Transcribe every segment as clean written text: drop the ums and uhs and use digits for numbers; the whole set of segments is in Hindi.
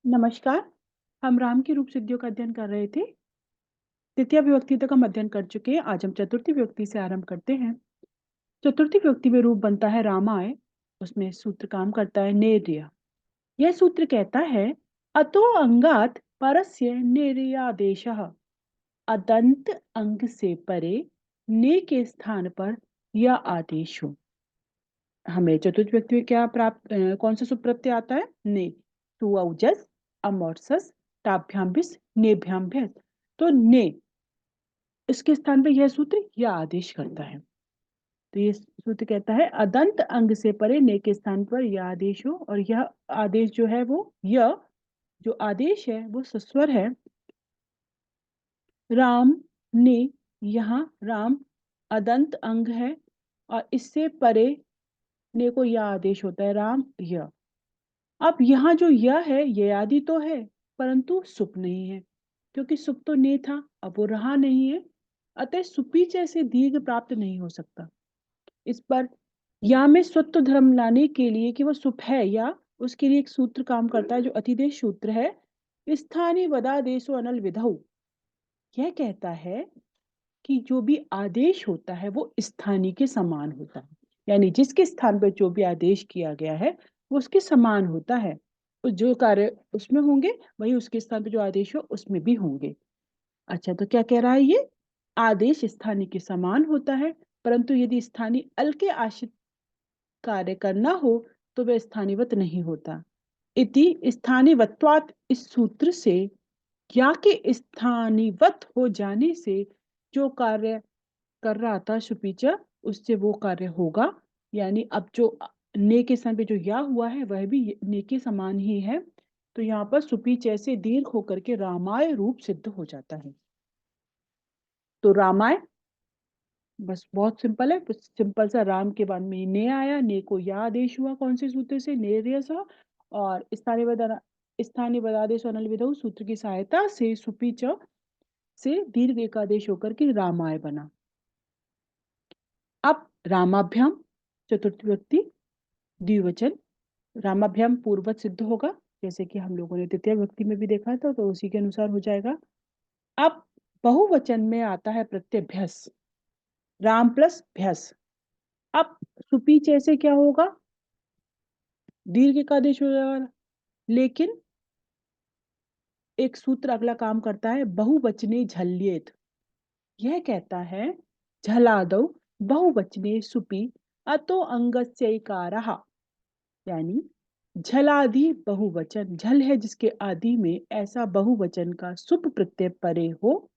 नमस्कार। हम राम की रूप सिद्धियों का अध्ययन कर रहे थे। तृतीय विभक्ति तक हम अध्ययन कर चुके हैं। आज हम चतुर्थी विभक्ति से आरंभ करते हैं। चतुर्थी विभक्ति में रूप बनता है रामाय। उसमें सूत्र काम करता है नेर्य। यह सूत्र कहता है अतो अंगात परस्य निर्यादेशः। अदंत अंग से परे ने के स्थान पर यह आदेश हो। हमें चतुर्थ व्यक्ति में क्या प्राप्त कौन सा सुप्रत्यय आता है? ने। टू औजस अमौर्सस टाभ्याम भिस नेभ्याम भ्यस। तो ने इसके स्थान पे यह सूत्र यह आदेश करता है। तो ये सूत्र कहता है अदंत अंग से परे ने के स्थान पर यह आदेश हो, और यह आदेश जो है वो यह जो आदेश है वो सस्वर है। राम ने, यहाँ राम अदंत अंग है और इससे परे ने को यह आदेश होता है राम यह। अब यहाँ जो यह है यह आदि तो है परंतु सुप नहीं है, क्योंकि सुप तो ने था, अब वो रहा नहीं है, अतः सुपी जैसे दीर्घ प्राप्त नहीं हो सकता। इस पर या में स्वत्व धर्म लाने के लिए कि वह सुप है या उसके लिए एक सूत्र काम करता है जो अतिदेश सूत्र है। स्थानीय वदादेशो अनल विधौ। यह कहता है कि जो भी आदेश होता है वो स्थानीय के समान होता है, यानी जिसके स्थान पर जो भी आदेश किया गया है वो उसके समान होता है। जो कार्य उसमें होंगे वही उसके स्थान पर जो आदेश हो उसमें भी होंगे। अच्छा, तो क्या कह रहा है ये? आदेश स्थानीय के समान होता है, परंतु यदि स्थानीय अल के आश्रित कार्य करना हो तो वह स्थानीयवत नहीं होता। इति स्थानीयवत्वात्, इस सूत्र से या के स्थानीवत हो जाने से जो कार्य कर रहा था सुपीचा उससे वो कार्य होगा। यानी अब जो ने के स्थान पे जो या हुआ है वह भी ने के समान ही है। तो यहाँ पर सुपीच ऐसे दीर्घ होकर के रामाय रूप सिद्ध हो जाता है। तो रामाय बस बहुत सिंपल है। सिंपल सा राम के बाद में ने आया, ने को या आदेश हुआ कौन से सूत्र से? नेर्यसा। और स्थानीय बदादेश अनल विधौ सूत्र की सहायता से सुपीच से दीर्घ एकादेश होकर के रामाय बना। अब रामाभ्याम चतुर्थ व्यक्ति द्विवचन। रामाभ्याम पूर्ववत सिद्ध होगा, जैसे कि हम लोगों ने तृतीय व्यक्ति में भी देखा था, तो उसी के अनुसार हो जाएगा। अब बहुवचन में आता है प्रत्यय भ्यस, राम प्लस भ्यस। अब सुपीच ऐसे क्या होगा? दीर्घ एकादेश हो जाएगा, लेकिन एक सूत्र अगला काम करता है बहुवचने झल्येत। यह कहता है झलादौ बहुवचने सुपी अतो अंगस्यैकारः। यानी झलादि बहुवचन, झल है जिसके आदि में ऐसा बहुवचन का सुप प्रत्यय परे हो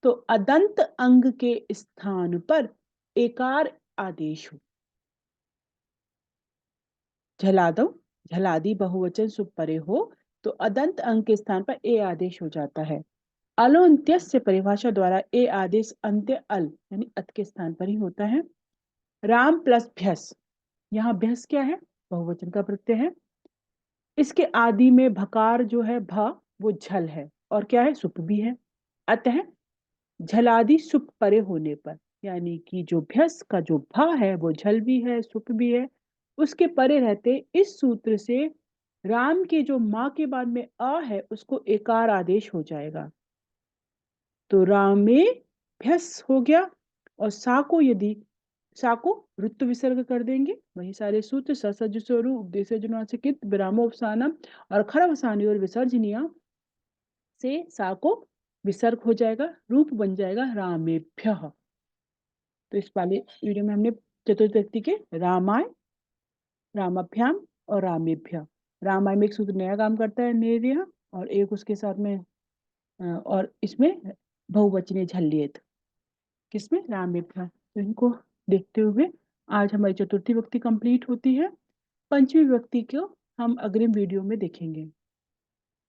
तो अदंत अंग के स्थान पर एकार आदेश हो। झलादौ झलादि बहुवचन सुप परे हो तो अदंत अंग के स्थान पर ए आदेश हो जाता है। अलोन्त्यस्य परिभाषा द्वारा ए आदेश अंत्य अल यानी अत के स्थान पर ही होता है। राम प्लस भ्यस, यहाँ भ्यस क्या है? बहुवचन का प्रत्यय है। इसके आदि में भकार जो है भ वो झल है और क्या है? सुप भी है। अतः झलादि सुप परे होने पर, यानी कि जो भ्यस का जो भ है वो झल भी है सुप भी है, उसके परे रहते इस सूत्र से राम के जो माँ के बाद में अ है उसको एकार आदेश हो जाएगा। तो राम में भ्यस हो गया, और सा को यदि सा को ऋतु विसर्ग कर देंगे, वही सारे सूत्र ससज स्वरू उपदेशजुनासिकित विरामोपसानम और खरवसानी और विसर्जनिया से सा को विसर्ग हो जाएगा, रूप बन जाएगा रामेभ्यः। तो इस वाले वीडियो में हमने चतुर्थ व्यक्ति के रामाय, रामाभ्याम और रामेभ्य। रामाय में एक सूत्र नया काम करता है नेर्य, और एक उसके साथ में और इसमें बहुवचने झल्लियत, किसमें? रामेभ्य। तो इनको देखते हुए आज हमारी चतुर्थी विभक्ति कंप्लीट होती है। पंचमी विभक्ति को हम अग्रिम वीडियो में देखेंगे।